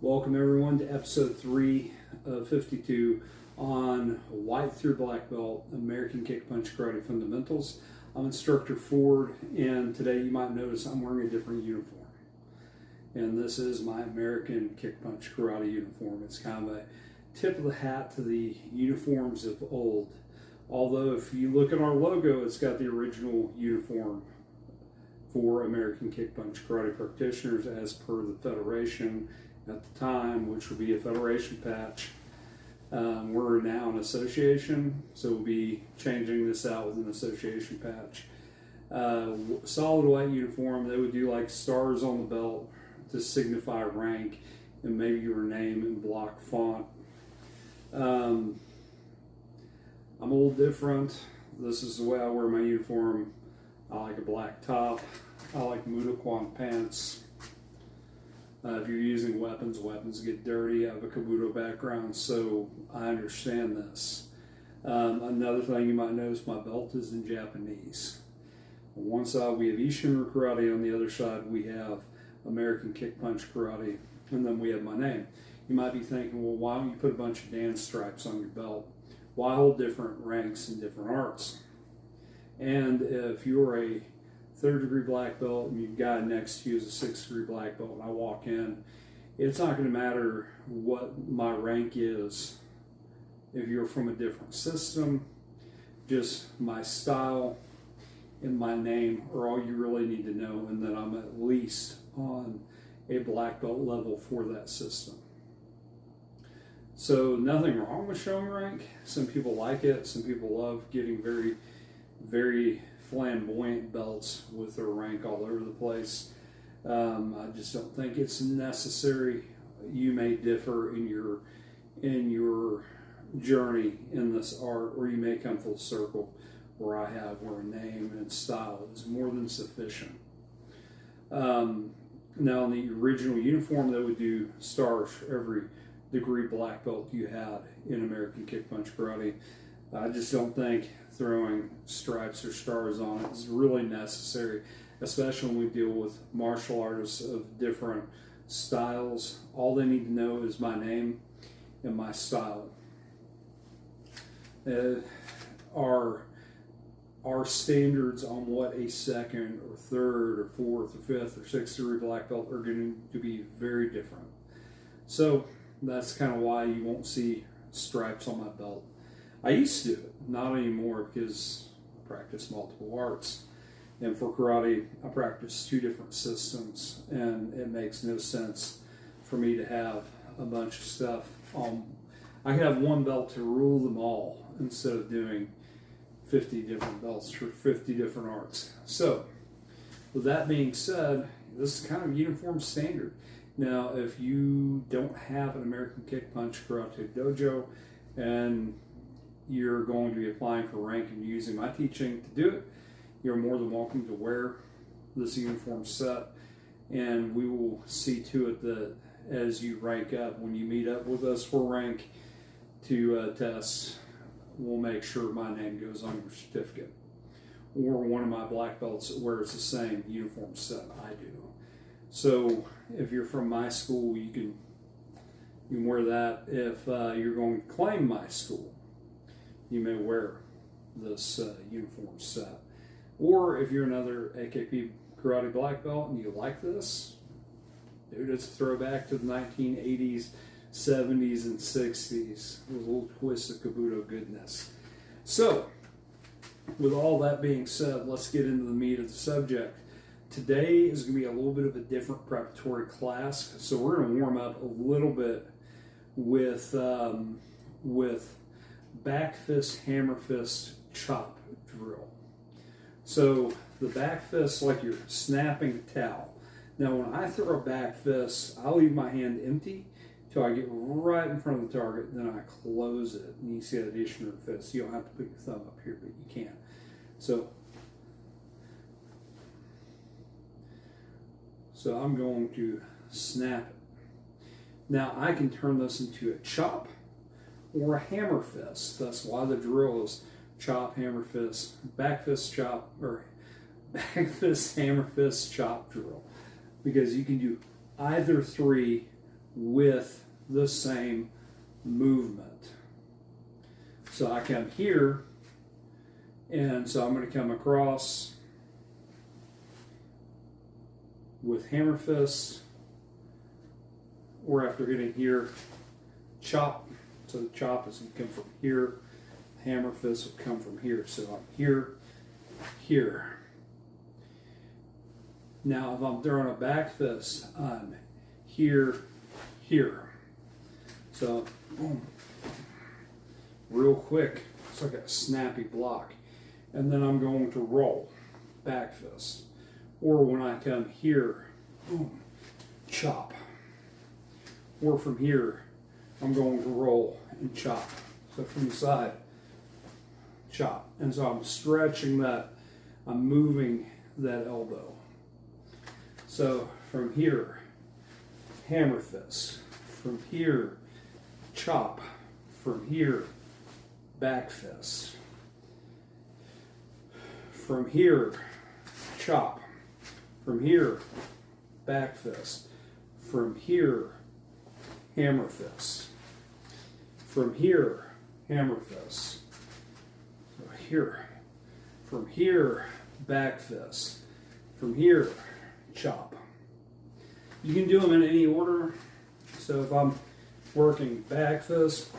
Welcome everyone to episode 3 of 52 on White through Black Belt, American Kick Punch Karate Fundamentals. I'm Instructor Ford, and today you might notice I'm wearing a different uniform. And this is my American Kick Punch Karate uniform. It's kind of a tip of the hat to the uniforms of old. Although if you look at our logo, it's got the original uniform for American Kick Punch Karate practitioners as per the Federation at the time, which will be a Federation patch. We're now an association, so we'll be changing this out with an association patch. Solid white uniform. They would do like stars on the belt to signify rank and maybe your name in block font. I'm a little different. This is the way I wear my uniform. I like a black top. I like Mudokan pants. If you're using weapons get dirty. I have a Kabuto background, so I understand this. Another thing you might notice, my belt is in Japanese. On one side we have Isshinryu Karate, on the other side we have American Kick Punch Karate, and then we have my name. You might be thinking, well, why don't you put a bunch of dance stripes on your belt? Why hold different ranks in different arts? And if you're a 3rd degree black belt and you've got next to you is a 6th degree black belt and I walk in, it's not going to matter what my rank is if you're from a different system. Just my style and my name are all you really need to know, and that I'm at least on a black belt level for that system. So nothing wrong with showing rank. Some people like it. Some people love getting very, very flamboyant belts with their rank all over the place. I just don't think it's necessary. You may differ in your journey in this art, or you may come full circle where I have where a name and style is more than sufficient. Now in the original uniform, they would do stars for every degree black belt you had in American Kick Punch Karate. I just don't think throwing stripes or stars on it is really necessary, especially when we deal with martial artists of different styles. All they need to know is my name and my style. Our standards on what a 2nd or 3rd or 4th or 5th or 6th degree black belt are going to be very different. So that's kind of why you won't see stripes on my belt. I used to do it, not anymore, because I practice multiple arts. And for karate, I practice 2 different systems, and it makes no sense for me to have a bunch of stuff on. I could have one belt to rule them all instead of doing 50 different belts for 50 different arts. So, with that being said, this is kind of uniform standard. Now, if you don't have an American Kick Punch Karate Dojo and you're going to be applying for rank and using my teaching to do it, you're more than welcome to wear this uniform set, and we will see to it that as you rank up, when you meet up with us for rank to test, we'll make sure my name goes on your certificate, or one of my black belts wears the same uniform set I do. So if you're from my school, you can wear that. If you're going to claim my school, you may wear this uniform set. Or if you're another AKP Karate black belt and you like this, dude, it's a throwback to the 1980s, 70s, and 60s with a little twist of Kabuto goodness. So, with all that being said, let's get into the meat of the subject. Today is going to be a little bit of a different preparatory class, so we're going to warm up a little bit with back fist, hammer fist, chop drill. So the back fist, like you're snapping a towel. Now when I throw a back fist, I leave my hand empty till I get right in front of the target, then I close it. And you see that Isshinryu fist. You don't have to put your thumb up here, but you can. So I'm going to snap it. Now I can turn this into a chop or a hammer fist. That's why the drill is chop, hammer fist, back fist, chop, or back fist, hammer fist, chop drill. Because you can do either 3 with the same movement. So I come here, and so I'm going to come across with hammer fist, or after hitting here, chop. So the chop is going to come from here, hammer fist will come from here. So I'm here, here. Now if I'm throwing a back fist, I'm here, here. So boom, real quick, it's like a snappy block. And then I'm going to roll, back fist. Or when I come here, boom, chop. Or from here, I'm going to roll and chop. So from the side, chop. And so I'm stretching that, I'm moving that elbow. So from here, hammer fist. From here, chop. From here, back fist. From here, chop. From here, back fist. From here, hammer fist. From here, hammer fist. So here. From here, back fist. From here, chop. You can do them in any order. So if I'm working back fist,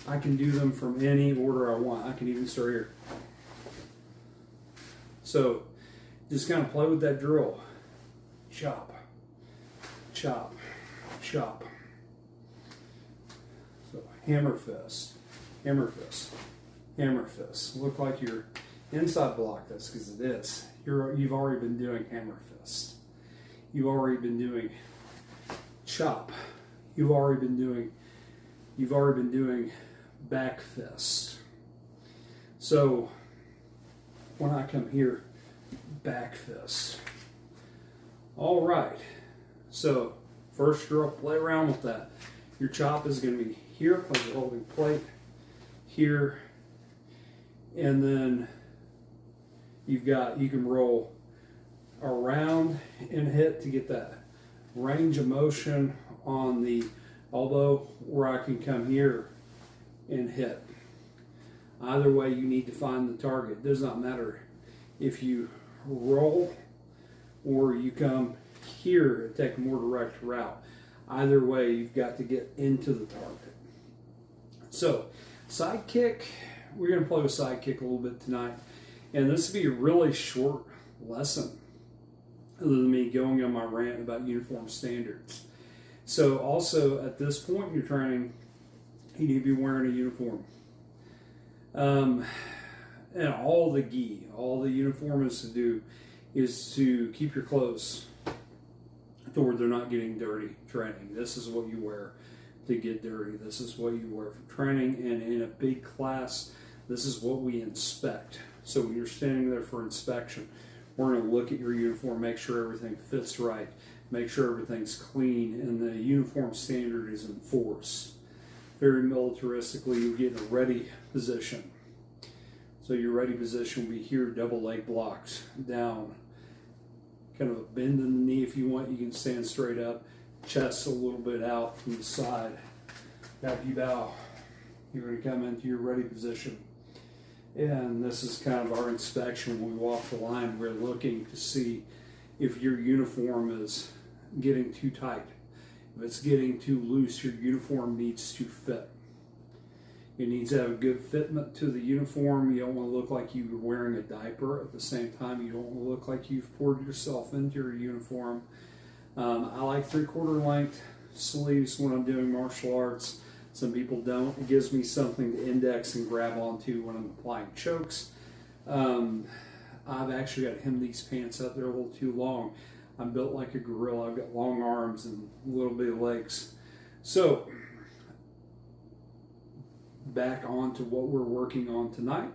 I can do them from any order I want. I can even start here. So just kind of play with that drill. Chop, chop, chop. So hammer fist, hammer fist, hammer fist. Look like you're inside block this because it is. You've already been doing hammer fist. You've already been doing chop. You've already been doing back fist. So when I come here, back fist. All right. So first drill, play around with that. Your chop is going to be here, like you're holding plate, here, and then you can roll around and hit to get that range of motion on the elbow, or I can come here and hit. Either way, you need to find the target. It does not matter if you roll or you come here and take a more direct route. Either way, you've got to get into the target. So, side kick, we're going to play with side kick a little bit tonight. And this will be a really short lesson, other than me going on my rant about uniform standards. So also at this point in your training, you need to be wearing a uniform. And all the uniform is to do is to keep your clothes to where they're not getting dirty training. This is what you wear to get dirty. This is what you wear for training. And in a big class, this is what we inspect. So when you're standing there for inspection, we're going to look at your uniform, make sure everything fits right, make sure everything's clean, and the uniform standard is enforced. Very militaristically, you get in a ready position. So your ready position will be here, double leg blocks, down, kind of a bend in the knee if you want. You can stand straight up, chest a little bit out from the side. After you bow, you're going to come into your ready position. And this is kind of our inspection. When we walk the line, we're looking to see if your uniform is getting too tight. If it's getting too loose, your uniform needs to fit. It needs to have a good fitment to the uniform. You don't want to look like you're wearing a diaper. At the same time, you don't want to look like you've poured yourself into your uniform. I like 3/4 length sleeves when I'm doing martial arts. Some people don't. It gives me something to index and grab onto when I'm applying chokes. I've actually got to hem these pants up. They're a little too long. I'm built like a gorilla. I've got long arms and a little bit of legs. So, back on to what we're working on tonight,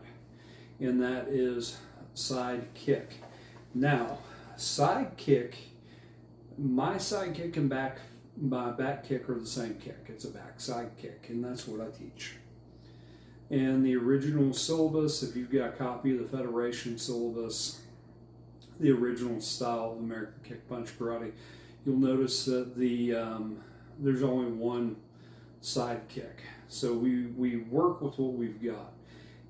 and that is side kick. Now, side kick, my side kick and my back kick are the same kick. It's a backside kick, and that's what I teach. And the original syllabus, if you've got a copy of the Federation syllabus, the original style of American Kick Punch Karate, you'll notice that the there's only one side kick. So we work with what we've got.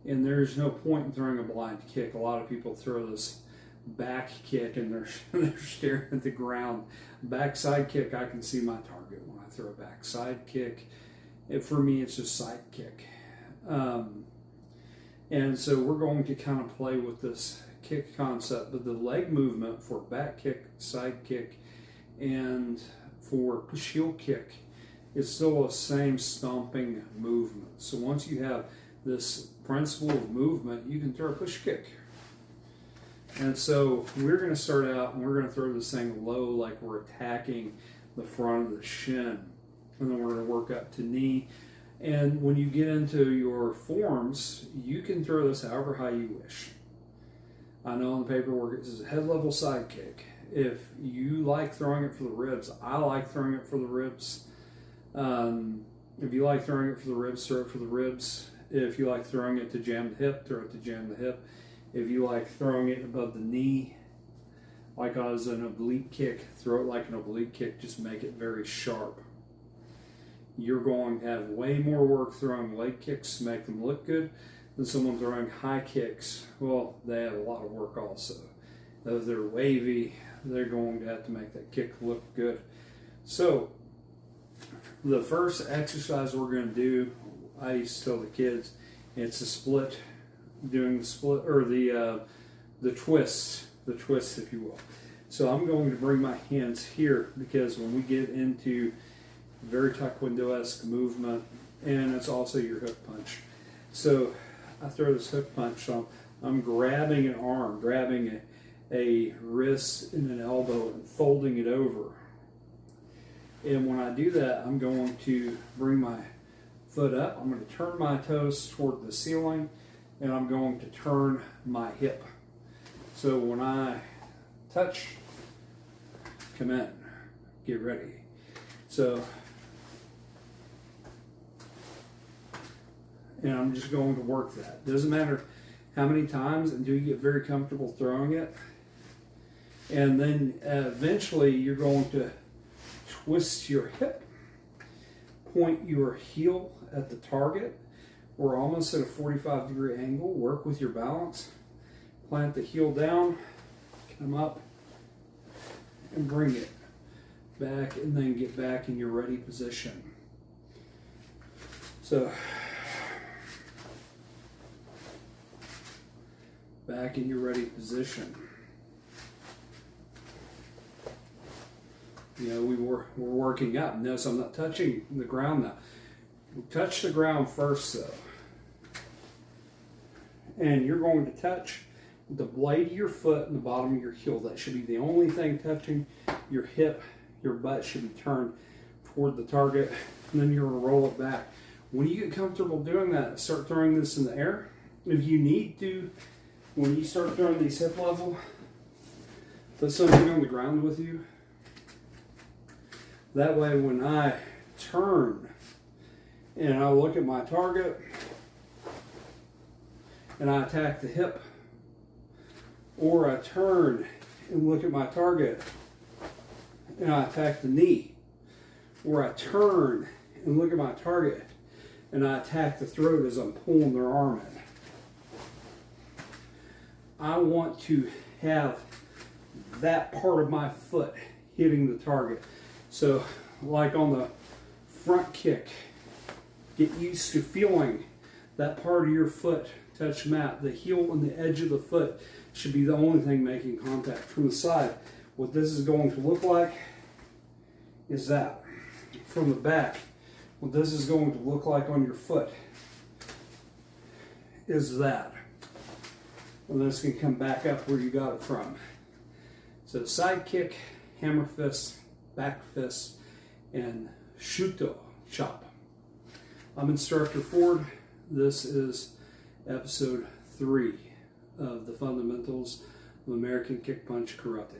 And there's no point in throwing a blind kick. A lot of people throw this back kick and they're staring at the ground. Backside kick, I can see my target when I throw a backside kick. For me, it's just side kick. And so we're going to kind of play with this kick concept, but the leg movement for back kick, side kick, and for push heel kick is still the same stomping movement. So once you have this principle of movement, you can throw a push kick. And so we're going to start out and we're going to throw this thing low like we're attacking the front of the shin. And then we're going to work up to knee. And when you get into your forms, you can throw this however high you wish. I know on the paperwork it says head level side kick. If you like throwing it for the ribs, I like throwing it for the ribs. If you like throwing it for the ribs, throw it for the ribs. If you like throwing it to jam the hip, throw it to jam the hip. If you like throwing it above the knee, like as an oblique kick, throw it like an oblique kick, just make it very sharp. You're going to have way more work throwing leg kicks to make them look good than someone throwing high kicks. Well, they have a lot of work also. If they're wavy, they're going to have to make that kick look good. So, the first exercise we're going to do, I used to tell the kids, it's a split, doing the split, or the twist, if you will. So I'm going to bring my hands here because when we get into very taekwondo-esque movement, and it's also your hook punch. So I throw this hook punch, so I'm grabbing an arm, grabbing a wrist and an elbow and folding it over. And when I do that, I'm going to bring my foot up. I'm going to turn my toes toward the ceiling, and I'm going to turn my hip. So when I touch, come in, get ready. So, and I'm just going to work that. Doesn't matter how many times until you get very comfortable throwing it. And then eventually you're going to twist your hip, point your heel at the target. We're almost at a 45-degree angle. Work with your balance. Plant the heel down, come up, and bring it back, and then get back in your ready position. So, back in your ready position. You know, we're working up. Notice I'm not touching the ground now. We'll touch the ground first, though. And you're going to touch the blade of your foot and the bottom of your heel. That should be the only thing touching your hip. Your butt should be turned toward the target, and then you're going to roll it back. When you get comfortable doing that, start throwing this in the air. If you need to, when you start throwing these hip level, put something on the ground with you. That way when I turn and I look at my target and I attack the hip, or I turn and look at my target and I attack the knee, or I turn and look at my target and I attack the throat as I'm pulling their arm in. I want to have that part of my foot hitting the target. So, like on the front kick, get used to feeling that part of your foot touch mat. The heel and the edge of the foot should be the only thing making contact. From the side, what this is going to look like is that. From the back, what this is going to look like on your foot is that. And this can come back up where you got it from. So side kick, hammer fist, back fist, and shuto chop. I'm Instructor Ford. This is episode 3 of the fundamentals of American Kick Punch Karate.